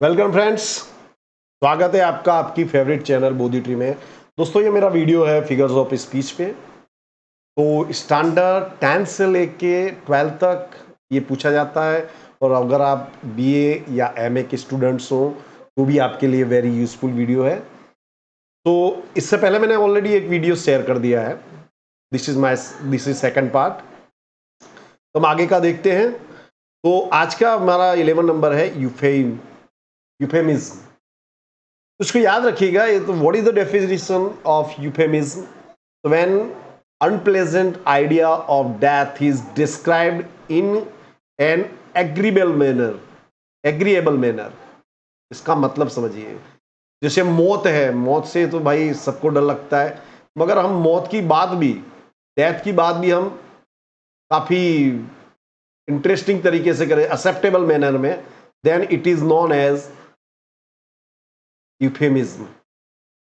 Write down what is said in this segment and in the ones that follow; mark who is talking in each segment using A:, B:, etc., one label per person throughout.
A: Welcome friends, स्वागत है आपका आपकी फेवरेट चैनल बोधी ट्री में। दोस्तों ये मेरा वीडियो है फिगर्स ऑफ स्पीच पे। तो स्टैंडर्ड 10 से लेके 12 तक ये पूछा जाता है, और अगर आप बीए या एमए के स्टूडेंट्स हो तो भी आपके लिए वेरी यूजफुल वीडियो है। तो इससे पहले मैंने ऑलरेडी एक वीडियो शेयर कर दिया है। This is second part. तो हम आगे का देखते हैं। तो आज का हमारा 11 नंबर है यूफेमिज्म। उसको याद रखिएगा। ये तो what is the definition of euphemism? तो when unpleasant idea of death is described in an agreeable manner. इसका मतलब समझिए, जैसे मौत है, मौत से तो भाई सबको डर लगता है, मगर हम मौत की बात भी, डेथ की बात भी हम काफी इंटरेस्टिंग तरीके से करें, एक्सेप्टेबल मैनर में, then it is known as euphemism.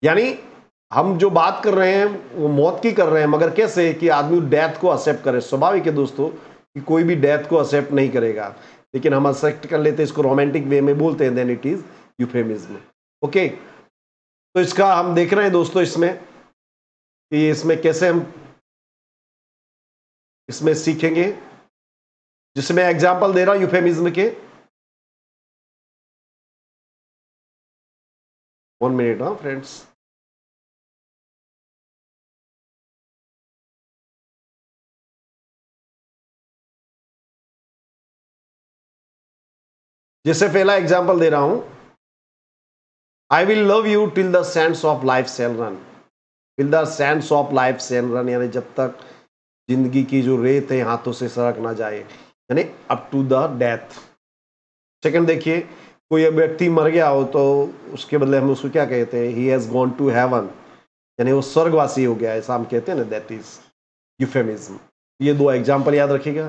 A: यानी हम जो बात कर रहे हैं वो मौत की कर रहे हैं, मगर कैसे कि आदमी डेथ को एक्सेप्ट करे। स्वाभाविक है दोस्तों कि कोई भी डेथ को एक्सेप्ट नहीं करेगा, लेकिन हम एक्सेप्ट कर लेते हैं, इसको रोमांटिक वे में बोलते हैं, then it is euphemism. Okay, तो इसका हम देख रहे हैं दोस्तों इसमें कि इसमें कैसे हम इसमें सीखेंगे। जिसमें एग्जाम्पल दे रहा हूं यूफेमिज्म के। 1 मिनट, हाँ फ्रेंड्स। जैसे पहला एग्जाम्पल दे रहा हूं, I will love you till the Sands of life shell run. Till the Sands of life shell run यानी जब तक जिंदगी की जो रेत है हाथों से सरक ना जाए, यानी up to the death. Second देखिए, कोई व्यक्ति मर गया हो तो उसके बदले हम उसको क्या कहते हैं? He has gone to heaven, यानी वो स्वर्गवासी हो गया, ऐसा हम कहते हैं ना, दैट इज यूफेमिज्म। ये दो एग्जाम्पल याद रखिएगा।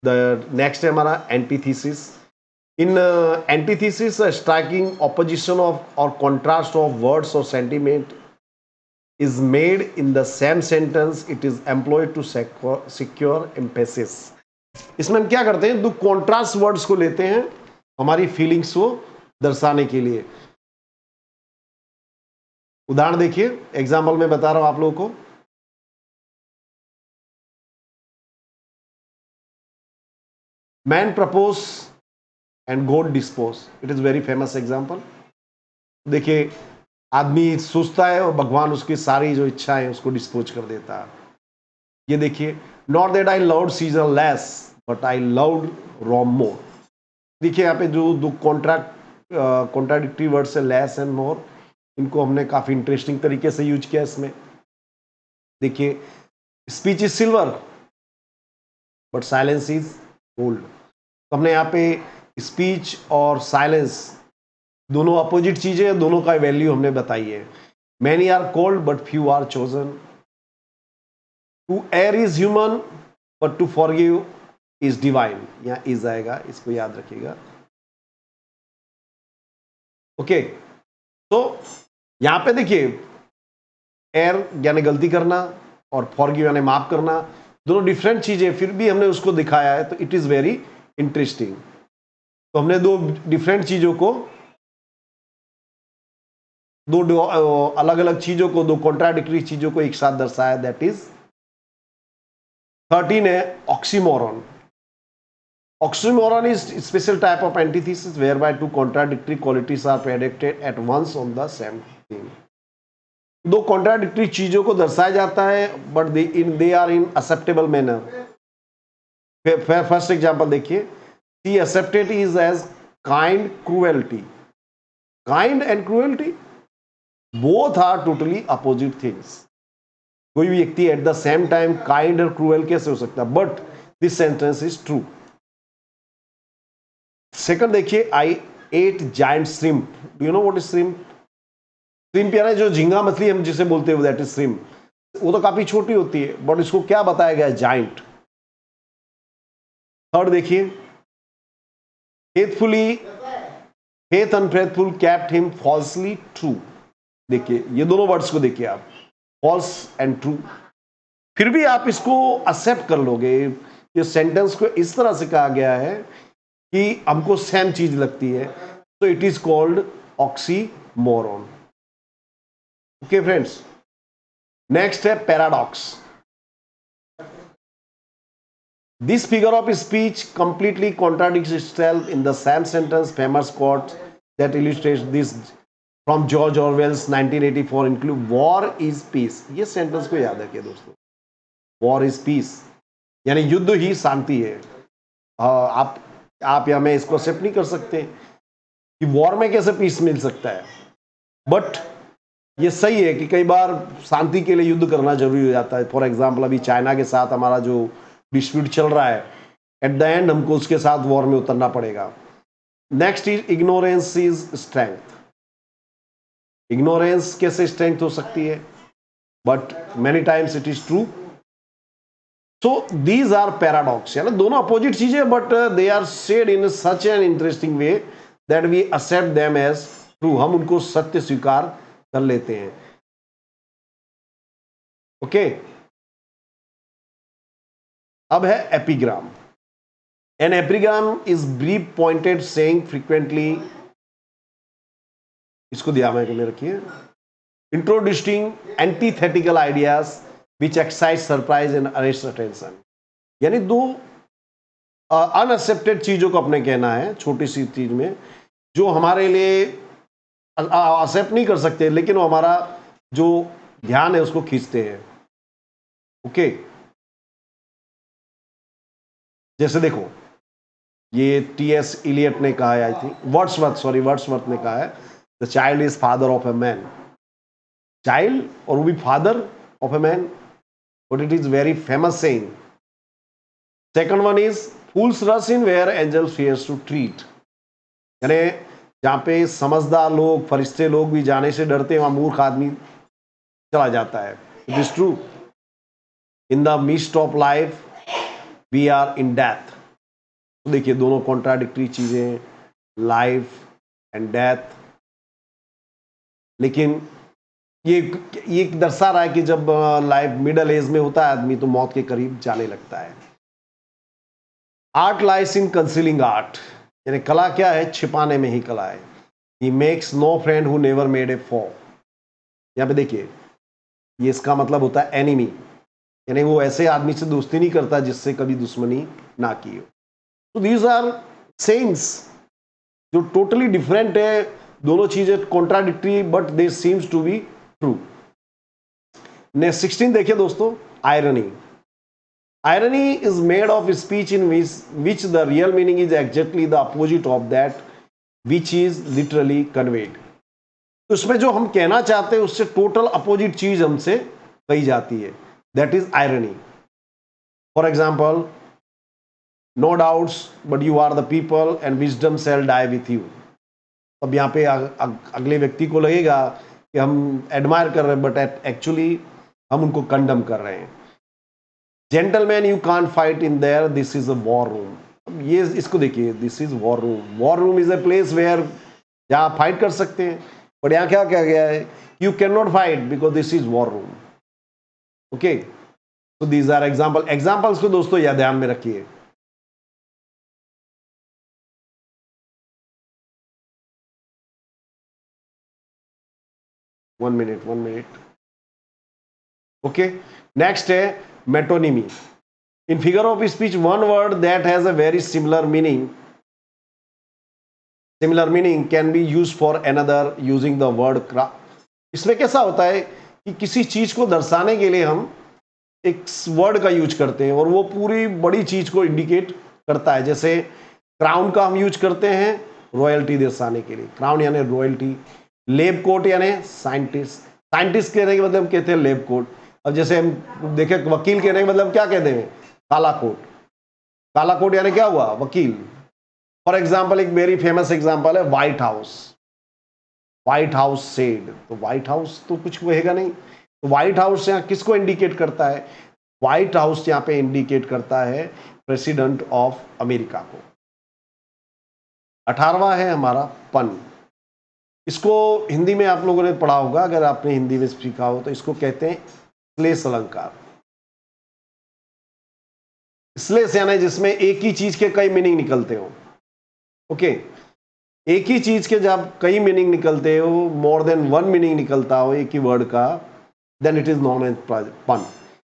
A: द नेक्स्ट है हमारा antithesis. In antithesis striking opposition of और कॉन्ट्रास्ट ऑफ वर्ड्स और sentiment is made in the same sentence. It is employed to secure emphasis. इसमें हम क्या करते हैं? दो कॉन्ट्रास्ट वर्ड्स को लेते हैं हमारी फीलिंग्स को दर्शाने के लिए। उदाहरण देखिए, एग्जाम्पल में बता रहा हूं आप लोगों को। Man propose and God dispose. It is very famous example. देखिए, आदमी सोचता है और भगवान उसकी सारी जो इच्छा है उसको डिस्पोज कर देता है। ये देखिए, not that I loved Caesar less but I loved Rome more. देखिए यहाँ पे जो दो कॉन्ट्राडिक्टरी वर्ड्स है, लेस एंड मोर, इनको हमने काफी इंटरेस्टिंग तरीके से यूज किया इसमें। देखिए, speech is silver but silence is gold. तो हमने यहाँ पे स्पीच और साइलेंस दोनों अपोजिट चीजें हैं, दोनों का वैल्यू हमने बताई है। Many are called but few are chosen. To err is human but to forgive is divine. यहां इज आएगा, इसको याद रखिएगा। ओके, तो यहां पे देखिए, एयर यानी गलती करना और फॉरगिव यानी माफ करना, दोनों डिफरेंट चीजें, फिर भी हमने उसको दिखाया है, तो इट इज वेरी इंटरेस्टिंग। तो हमने दो डिफरेंट चीजों को, दो अलग अलग चीजों को, दो कॉन्ट्राडिक्टरी चीजों को एक साथ दर्शाया। दैट इज 13 है oxymoron. Oxymoron is special type of antithesis whereby two contradictory qualities are predicted at once on the same thing. दो कॉन्ट्राडिक्टरी चीजों को दर्शाया जाता है, but they are in acceptable manner. First example देखिए, she accepted is as kind cruelty. Kind and cruelty both are totally opposite things. कोई भी व्यक्ति at the same time kind और क्रूएल कैसे हो सकता है? But this sentence is true. Second देखिए, I ate giant shrimp. Do you know what is shrimp? Shrimp यानी जो झींगा मछली हम जिसे बोलते हैं, दैट इज श्रिम्प। वो तो काफी छोटी होती है, बट इसको क्या बताया गया है? जाइंट। थर्ड देखिए, faithfully, faith unfaithful kept him falsely true. देखिए ये दोनों वर्ड्स को देखिए आप, फॉल्स एंड ट्रू। फिर भी आप इसको एक्सेप्ट कर लोगे। ये सेंटेंस को इस तरह से कहा गया है कि हमको सेम चीज लगती है, so it is called oxymoron. Okay friends, next है paradox. This figure of speech completely contradicts itself in the same sentence. Famous quotes that illustrates this from George Orwell's 1984 include war is peace. ये sentence को याद रखिए दोस्तों, war is peace यानी युद्ध ही शांति है. आप या मैं इसको एक्सेप्ट नहीं कर सकते कि वॉर में कैसे पीस मिल सकता है, बट ये सही है कि कई बार शांति के लिए युद्ध करना जरूरी हो जाता है. फॉर एग्जाम्पल अभी चाइना के साथ हमारा जो डिस्प्यूट चल रहा है, एट द एंड हमको उसके साथ वॉर में उतरना पड़ेगा. Next is ignorance is strength. Ignorance कैसे स्ट्रेंथ हो सकती है, but many times it is true. So these are paradox, यानी दोनों अपोजिट चीजें, but they are said in such an interesting way that we accept them as true. हम उनको सत्य स्वीकार कर लेते हैं. ओके अब है epigram. An epigram is brief pointed saying frequently, इसको ध्यान में रखिए, introducing antithetical ideas which excite surprise and arrest attention. यानी दो अनएक्सेप्टेड चीजों को अपने कहना है, छोटी सी चीज में जो हमारे लिए एक्सेप्ट नहीं कर सकते, लेकिन वो हमारा जो ध्यान है उसको खींचते हैं. ओके जैसे देखो, ये टी.एस. इलियट ने कहा है, आई थिंक वर्ड्सवर्थ ने कहा है, the child is father of a man. Child और वो भी father of a man, but it is very famous saying. Second one is fools rush in where angels fears to tread. यानी जहां पे समझदार लोग, फरिश्ते लोग भी जाने से डरते हैं, वहां मूर्ख आदमी चला जाता है. It is true. In the midst of life we are in death. देखिए दोनों कॉन्ट्राडिक्टरी चीजें, लाइफ एंड डेथ, लेकिन ये दर्शा रहा है कि जब लाइफ मिडल एज में होता है आदमी तो मौत के करीब जाने लगता है. Art lies in concealing art. यानी कला क्या है, छिपाने में ही कला है. He makes no friend who never made a foe. यहाँ पे देखिए, ये इसका मतलब होता है एनिमी, यानी वो ऐसे आदमी से दोस्ती नहीं करता जिससे कभी दुश्मनी ना की हो. तो दीज आर सेइंग्स जो टोटली डिफरेंट है, दोनों चीजें contradictory, but they seems to be true. Next 16 देखिए दोस्तों, irony. Irony is mode of speech in which the real meaning is exactly the opposite of that which is literally conveyed. तो इसमें जो हम कहना चाहते हैं उससे टोटल अपोजिट चीज हमसे कही जाती है, that is irony. For example, no doubts but you are the people and wisdom shall die with you. अब यहाँ पे अगले व्यक्ति को लगेगा कि हम एडमायर कर रहे हैं, बट एक्चुअली हम उनको कंडम कर रहे हैं. Gentleman you can't fight in there, this is a war room. ये इसको देखिए, this is war room. War room is a place where, जहाँ आप फाइट कर सकते हैं, बट यहाँ क्या क्या गया है, you can not fight because this is war room. Okay, तो दीज आर एग्जाम्पल्स को दोस्तों यह ध्यान में रखिए. One minute. ओके, नेक्स्ट है metonymy. In figure of speech one word that has a very similar meaning can be use for another using the word craft. इसमें कैसा होता है कि किसी चीज को दर्शाने के लिए हम एक वर्ड का यूज करते हैं और वो पूरी बड़ी चीज को इंडिकेट करता है. जैसे क्राउन का हम यूज करते हैं रॉयल्टी दर्शाने के लिए, क्राउन यानी रॉयल्टी. लेब कोट यानी साइंटिस्ट, साइंटिस्ट कहने के मतलब कहते हैं लेब कोट. अब जैसे हम देखें, वकील कहने के मतलब क्या कहते हैं, काला कोट. काला कोट यानी क्या हुआ, वकील. फॉर एग्जाम्पल, एक वेरी फेमस एग्जाम्पल है व्हाइट हाउस सेड. तो व्हाइट हाउस तो कुछ कहेगा नहीं, तो व्हाइट हाउस यहाँ किसको इंडिकेट करता है, व्हाइट हाउस यहाँ पे इंडिकेट करता है प्रेसिडेंट ऑफ अमेरिका को. 18वां है हमारा पन. इसको हिंदी में आप लोगों ने पढ़ा होगा, अगर आपने हिंदी में सीखा हो तो. इसको कहते हैं श्लेष अलंकार. श्लेष यानी जिसमें एक ही चीज के कई मीनिंग निकलते हो. ओके, एक ही चीज के जब कई मीनिंग निकलते हो, मोर देन वन मीनिंग निकलता हो एक ही वर्ड का, then it is known as pun.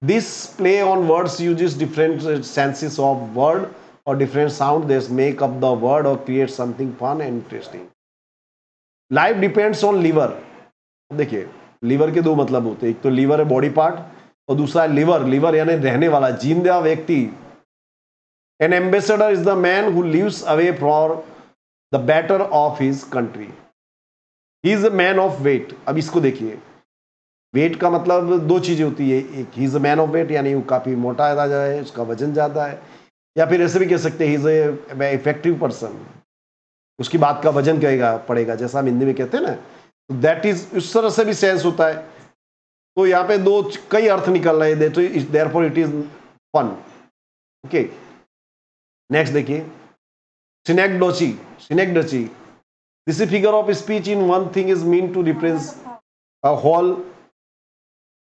A: This play on words uses different senses of word और different sound, this make up the word और create something fun and interesting. Life depends on liver. देखिए, liver के दो मतलब होते हैं, एक तो लीवर है बॉडी पार्ट और दूसरा है लिवर. लिवर यानी रहने वाला, जिंदा व्यक्ति. An ambassador is the man who lives away for the better of his country. He is a man of weight. अब इसको देखिए, वेट का मतलब दो चीजें होती है, एक he is a man of weight यानी वो काफी मोटा ज्यादा है, उसका वजन ज्यादा है, या फिर ऐसे भी कह सकते हैं he is a effective person, उसकी बात का वजन कहेगा पड़ेगा, जैसा हम हिंदी में कहते हैं ना, दैट इज उस तरह से भी सेंस होता है. तो यहाँ पे दो कई अर्थ निकल रहे हैं, तो therefore it is fun. Okay, next देखिए, synecdoche. Synecdoche, this is figure of speech in one thing is mean to represent a whole.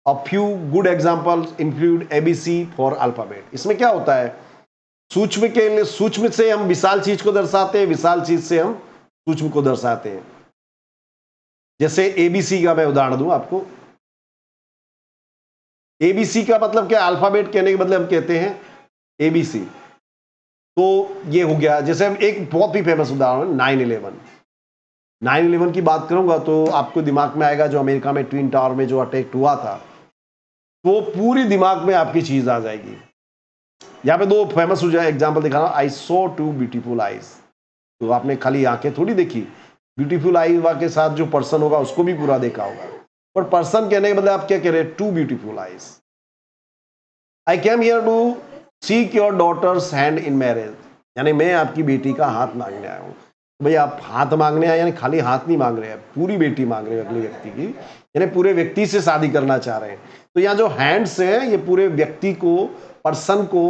A: A few good examples include ABC for alphabet. इसमें क्या होता है, सूक्ष्म के लिए, सूक्ष्म से हम विशाल चीज को दर्शाते हैं, विशाल चीज से हम सूक्ष्म को दर्शाते हैं. जैसे एबीसी का मैं उदाहरण दूं आपको. एबीसी का मतलब क्या, अल्फाबेट कहने के बदले हम कहते हैं एबीसी. तो ये हो गया. जैसे हम एक बहुत ही फेमस उदाहरण 9/11. 9/11 की बात करूंगा तो आपको दिमाग में आएगा जो अमेरिका में ट्विन टावर में जो अटैक हुआ था, तो पूरी दिमाग में आपकी चीज आ जाएगी. यहाँ पे दो फेमस हो जाए एग्जाम्पल दिखा रहा हूं. आई सो टू ब्यूटीफुल आईज. तो आपने खाली आंखें थोड़ी देखी, ब्यूटीफुल आई के साथ जो पर्सन होगा उसको भी पूरा देखा होगा. पर पर्सन कहने के बदले आप क्या कह रहे हैं, two beautiful eyes. I came here to seek your daughter's hand in marriage. यानी मैं आपकी बेटी का हाथ मांगने आया हूँ. भाई आप हाथ मांगने आए यानी खाली हाथ नहीं मांग रहे हैं, पूरी बेटी मांग रहे हैं अगले व्यक्ति की, यानी पूरे व्यक्ति से शादी करना चाह रहे हैं. तो यहाँ जो हैंड्स हैं ये पूरे व्यक्ति को, पर्सन को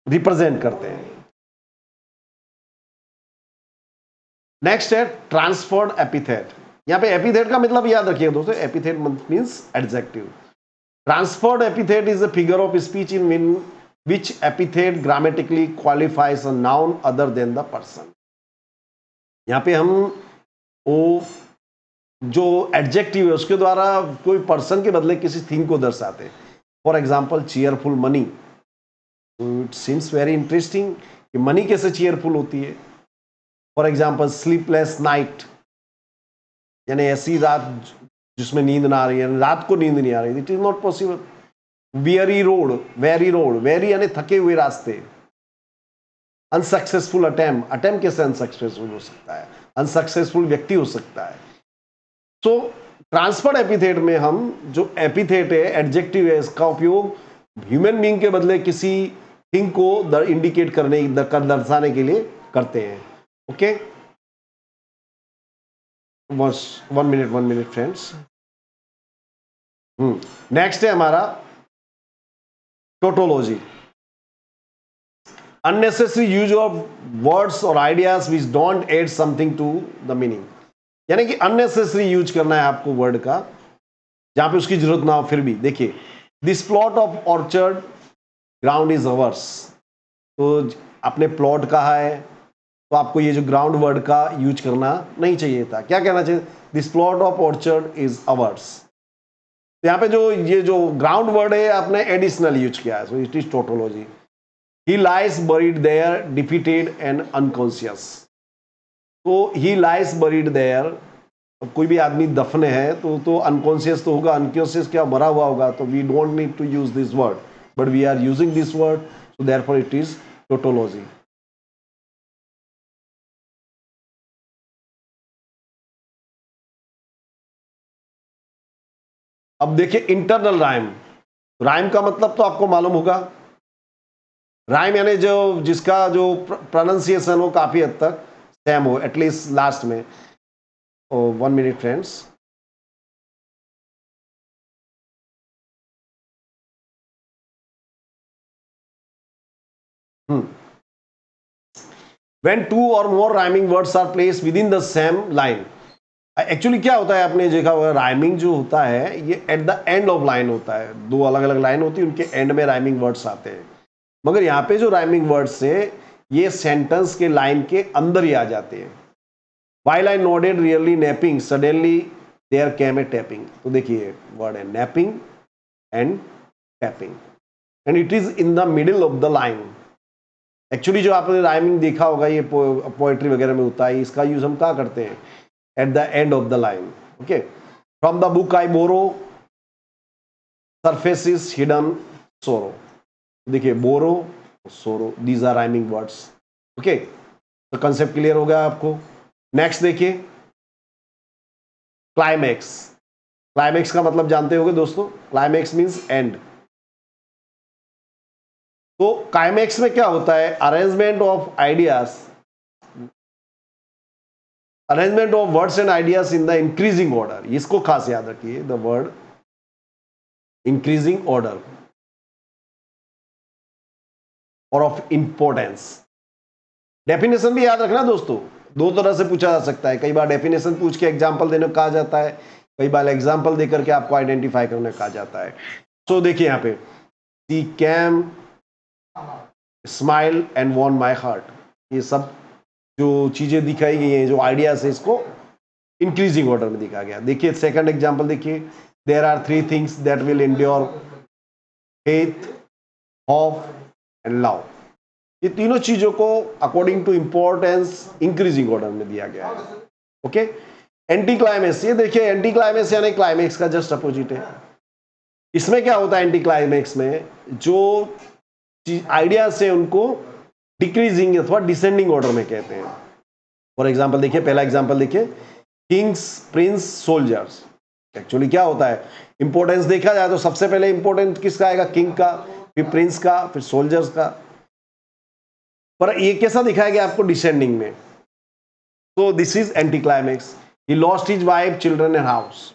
A: रिप्रेजेंट करते हैं. नेक्स्ट है ट्रांसफर्ड एपिथेट. यहाँ पे एपिथेट का मतलब याद रखिएगा दोस्तों, epithet means adjective. Transferred epithet is a figure of speech in which epithet grammatically qualifies a noun other than the person. यहाँ पे हम वो जो एडजेक्टिव है उसके द्वारा कोई पर्सन के बदले किसी थिंग को दर्शाते हैं. For example cheerful money. It seems very interesting कि मनी कैसे चीयरफुल होती है. फॉर एग्जाम्पल स्लीपलेस नाइट, यानी ऐसी रात जिसमें नींद ना आ रही है, रात को नींद नहीं आ रही, it is not possible. Very road, very road, very यानी थके हुए रास्ते. अनसक्सेसफुल अटेम्प्ट, अटेम्प्ट कैसे अनसक्सेसफुल हो सकता है, अनसक्सेसफुल व्यक्ति हो सकता है. सो ट्रांसफर्ड एपिथेट में हम जो एपिथेट है, एडजेक्टिव है, इसका उपयोग ह्यूमन बीइंग के बदले किसी थिंग को इंडिकेट करने, दर्शाने के लिए करते हैं. ओके, बस 1 मिनट फ्रेंड्स. नेक्स्ट है हमारा tautology. Unnecessary use of words और ideas which don't add something to the meaning. यानी कि अननेसेसरी यूज करना है आपको वर्ड का जहां पे उसकी जरूरत ना हो. फिर भी देखिए, this plot of orchard ground is ours. तो आपने प्लॉट कहा है तो आपको ये जो ग्राउंड वर्ड का यूज करना नहीं चाहिए था. क्या कहना चाहिए, this plot of orchard is ours. तो यहाँ पे जो ग्राउंड वर्ड है आपने एडिशनल यूज किया है, so it is tautology. He lies buried there defeated and unconscious. तो ही लाइज बरीड देयर, कोई भी आदमी दफन है तो अनकॉन्शियस तो होगा, अनकॉन्शियस क्या मरा हुआ होगा. तो we don't need to use this word, but we are using this word, so therefore it is tautology. अब देखिए इंटरनल राइम. राइम का मतलब तो आपको मालूम होगा. राइम यानी जो जिसका जो प्रोनाउंसिएशन हो काफी हद तक सेम हो, एटलीस्ट लास्ट में. 1 minute friends. When two or more rhyming words are placed within the same line. Actually क्या होता है, आपने देखा होगा राइमिंग जो होता है ये eight the end of line होता है. दो अलग अलग लाइन होती है, उनके एंड में राइमिंग वर्ड्स आते हैं. मगर यहाँ पे जो राइमिंग वर्ड्स है ये सेंटेंस के लाइन के अंदर ही आ जाते हैं. While I nodded really napping suddenly there came a tapping. तो देखिए वर्ड है napping and tapping and it is in the middle of the line. Actually जो आपने राइमिंग देखा होगा ये पोएट्री वगैरह में होता है, इसका यूज हम कहाँ करते हैं? At the end of the line. Okay, from the book I borrow surface is hidden sorrow. देखिए borrow sorrow these are rhyming words. Okay, तो कंसेप्ट क्लियर हो गया आपको। नेक्स्ट देखिए क्लाइमैक्स। क्लाइमैक्स का मतलब जानते होंगे दोस्तों, क्लाइमैक्स मींस एंड। तो क्लाइमैक्स में क्या होता है? Arrangement of ideas, arrangement of words and ideas in the increasing order. इसको खास याद रखिए, द वर्ड इंक्रीजिंग ऑर्डर और ऑफ इंपॉर्टेंस। डेफिनेशन भी याद रखना दोस्तों, दो तरह से पूछा जा सकता है। कई बार डेफिनेशन पूछ के एग्जाम्पल देने को कहा जाता है, कई बार एग्जाम्पल देकर के आपको आइडेंटिफाई करने कहा जाता है। तो देखिए यहाँ पे she came smile and won my heart, ये सब जो चीजें दिखाई गई हैं, जो आइडियाज है, इसको इंक्रीजिंग ऑर्डर में दिखा गया। देखिए सेकंड एग्जांपल देखिए, there are three things that will endure, faith, hope and love. ये तीनों चीजों को according to importance increasing order में दिया गया है। ओके, एंटी क्लाइमेक्स, ये देखिए एंटी क्लाइमेक्स यानी क्लाइमेक्स का जस्ट अपोजिट है। इसमें क्या होता है? एंटी क्लाइमेक्स में जो आइडियाज से उनको डिक्रीजिंग अथवा डिसेंडिंग ऑर्डर में कहते हैं। फॉर एग्जांपल देखिए, पहला एग्जांपल देखिए, किंग्स, प्रिंस, सोल्जर्स। एक्चुअली क्या होता है? इंपॉर्टेंस देखा जाए तो सबसे पहले इंपॉर्टेंस किसका आएगा? किंग का, फिर प्रिंस का, फिर सोल्जर्स का। पर ये कैसा दिखाया गया आपको? डिसेंडिंग में। तो this is anti climax. He lost his wife, children and house.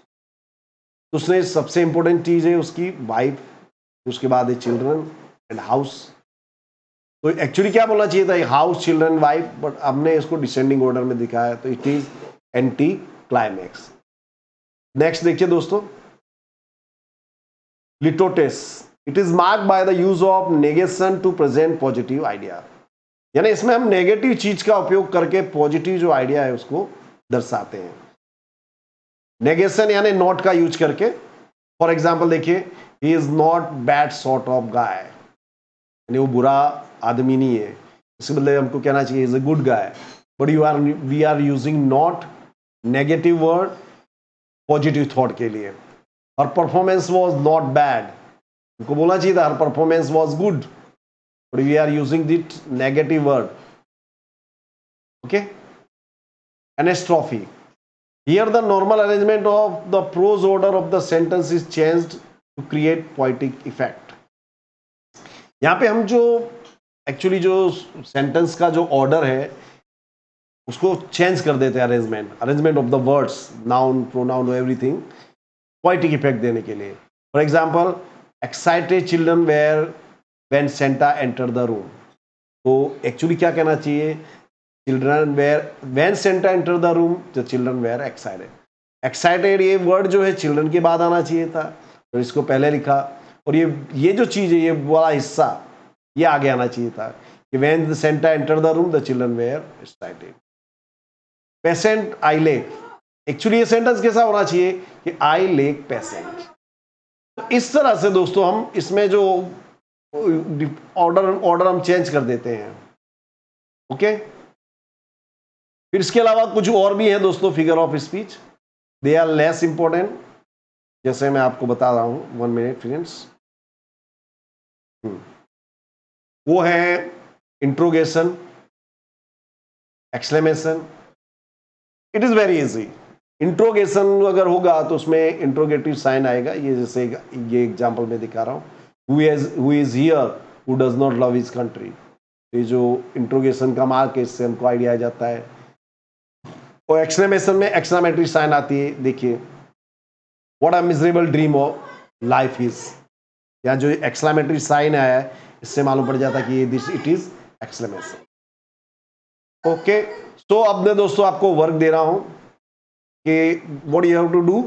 A: उसने सबसे इंपॉर्टेंट चीज है उसकी वाइफ, उसके बाद है चिल्ड्रन एंड हाउस। तो एक्चुअली क्या बोलना चाहिए था? हाउस, चिल्ड्रन, वाइफ, बट हमने इसको डिसेंडिंग ऑर्डर में दिखाया, तो it is anti climax. Next देखिए दोस्तों, litotes. It is marked by the use of negation to present positive idea. यानी इसमें हम नेगेटिव चीज का उपयोग करके पॉजिटिव जो आइडिया है उसको दर्शाते हैं। नेगेशन यानी नॉट का यूज करके। फॉर एग्जाम्पल देखिए, he is not bad sort of guy, यानी वो बुरा आदमी नहीं है। इसके बदले हमको कहना चाहिए is a good guy, but we are using not negative word positive thought के लिए। हर परफॉर्मेंस वॉज नॉट बैड, उनको बोलना चाहिए था हर performance was good, but we are using that negative word. Okay, anastrophe. Here the normal arrangement of the prose order of the sentence is changed to create poetic effect. यहाँ पे हम जो actually जो सेंटेंस का जो order है उसको change कर देते हैं, arrangement of the words, noun, pronoun, everything, poetic effect देने के लिए। For example, excited children were when Santa enter the room. तो एक्चुअली क्या कहना चाहिए? Children were when Santa enter the room, the children were excited. Excited ये word जो है चिल्ड्रन के बाद आना चाहिए था, तो इसको पहले लिखा। और ये जो चीज है, ये वाला हिस्सा ये आगे आना चाहिए था कि when the Santa enter the room, the children were excited. Patient I lake, actually ये सेंटेंस कैसा होना चाहिए कि आई लेक पेशेंट। तो इस तरह से दोस्तों हम इसमें जो ऑर्डर हम चेंज कर देते हैं। ओके, फिर इसके अलावा कुछ और भी है दोस्तों figure of speech, they are less important, जैसे मैं आपको बता रहा हूं। 1 मिनट फ्रेंड्स। वो है interrogation, exclamation. It is very easy. Interrogation अगर होगा तो उसमें इंट्रोगेटिव साइन आएगा, ये जैसे ये एग्जांपल में दिखा रहा हूं, who is here who does not love his country. ये जो इंट्रोगेशन का मार्क है, इससे हमको आइडिया आ जाता है। और एक्सक्लेमेशन में एक्सक्लेमेटरी साइन आती है, देखिए what a miserable dream of life is. यहाँ जो एक्सक्लेमेटरी साइन आया है, इससे मालूम पड़ जाता है कि ये this it is exclamation. Okay, तो अब मैं दोस्तों आपको वर्क दे रहा हूं कि what you have to do,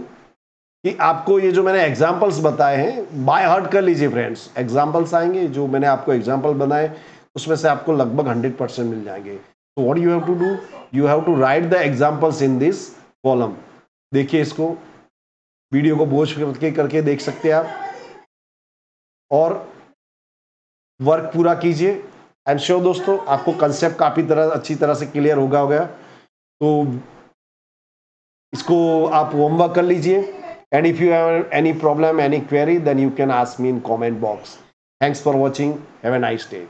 A: कि आपको ये जो मैंने एग्जांपल्स बताए हैं बाय हार्ट कर लीजिए फ्रेंड्स। एग्जांपल्स आएंगे जो मैंने आपको एग्जांपल बनाए, उसमें से आपको लगभग 100% मिल जाएंगे। So what you have to do, you have to write the examples in this column. देखिए इसको, वीडियो को पॉज करके देख सकते हैं आप, और वर्क पूरा कीजिए। एंड श्योर दोस्तों, आपको कंसेप्ट काफी अच्छी तरह से क्लियर होगा। तो इसको आप होमवर्क कर लीजिए। And if you have any problem, any query, then you can ask me in comment box. Thanks for watching, have a nice day.